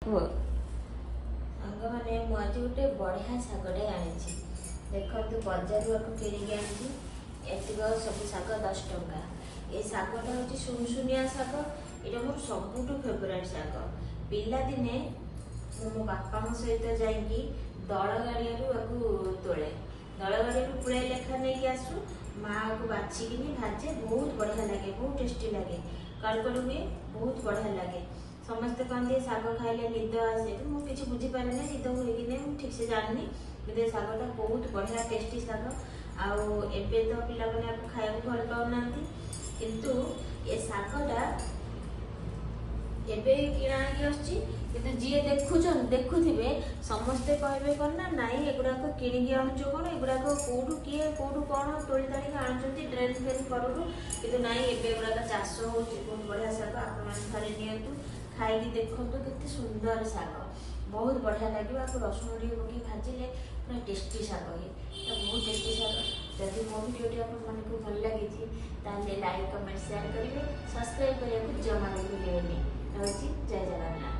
କୁହ ସାଙ୍ଗ ମାନେ ମୁଁ ଆଜି ଗୋଟେ ବଢ଼ିଆ ଶାଗଟେ ଆଣିଛି। ଦେଖନ୍ତୁ ବଜାରରୁ ଆକୁ କିଣିକି ଆଣିଛି। ଏତିକ ସବୁ ଶାଗ 10 ଟଙ୍କା। ଏ ଶାଗଟା ହେଉଛି ସୁନସୁନିଆ ଶାଗ। ଏଇଟା ମୋର ସବୁଠୁ ଫେଭରାଇଟ୍ ଶାଗ। ପିଲାଦିନେ ମୁଁ ମୋ ବାପାଙ୍କ ସହିତ ଯାଇକି ଦଳ ଗାଡ଼ିଆରୁ ଆକୁ ତୋଳେ। ଦଳ ଗାଡ଼ିଆରୁ ପୁଳେ ଲେଖା ନେଇକି ଆସୁ। ମାଆକୁ ବାଛିକିନି ଭାଜେ, ବହୁତ ବଢ଼ିଆ ଲାଗେ, ବହୁତ ଟେଷ୍ଟି ଲାଗେ। କାଳୁ କାଳୁ ହୁଏ, ବହୁତ ବଢ଼ିଆ ଲାଗେ। ସମସ୍ତେ କହନ୍ତି ଶାଗ ଖାଇଲେ ନିଦ ଆସେ। ମୁଁ କିଛି ବୁଝିପାରେନି ନିଦ ହୁଏ କି ନାହିଁ, ମୁଁ ଠିକ୍ସେ ଜାଣିନି। କିନ୍ତୁ ଏ ଶାଗଟା ବହୁତ ବଢ଼ିଆ ଟେଷ୍ଟି ଶାଗ। ଆଉ ଏବେ ତ ପିଲାମାନେ ଆକୁ ଖାଇବାକୁ ଭଲ ପାଉନାହାନ୍ତି, କିନ୍ତୁ ଏ ଶାଗଟା ଏବେ କିଣା ହେଇକି ଆସୁଛି। କିନ୍ତୁ ଯିଏ ଦେଖୁଥିବେ ସମସ୍ତେ କହିବେ କ'ଣ ନା ନାଇଁ ଏଗୁଡ଼ାକ କିଣିକି ଆଣୁଛ କ'ଣ, ଏଗୁଡ଼ାକ କୋଉଠୁ କ'ଣ ତୋଳି ତାଳିକି ଆଣୁଛନ୍ତି ଡ୍ରେନ୍ ଫ୍ରେନ୍ କରୁରୁ। କିନ୍ତୁ ନାଇଁ ଏବେ ଏଗୁଡ଼ାକ ଚାଷ ହେଉଛି, ବହୁତ ବଢ଼ିଆ ଶାଗ। ଆପଣମାନେ ଥରେ ନିଅନ୍ତୁ, ଖାଇକି ଦେଖନ୍ତୁ, କେତେ ସୁନ୍ଦର ଶାଗ, ବହୁତ ବଢ଼ିଆ ଲାଗିବ। ଆକୁ ରସୁଣ ଟିକେ ପକେଇ ଭାଜିଲେ ପୁରା ଟେଷ୍ଟି ଶାଗ ହୁଏ। ଏଇଟା ବହୁତ ଟେଷ୍ଟି ଶାଗ। ଯଦି ମୋ ଭିଡ଼ିଓଟି ଆପଣମାନଙ୍କୁ ଭଲ ଲାଗିଛି ତାହେଲେ ଲାଇକ୍, କମେଣ୍ଟ, ସେୟାର କରିବେ। ସବସ୍କ୍ରାଇବ୍ କରିବାକୁ ଜମା ବି ଭୁଲିବେନି। ରହୁଛି, ଜୟ ଜଗନ୍ନାଥ।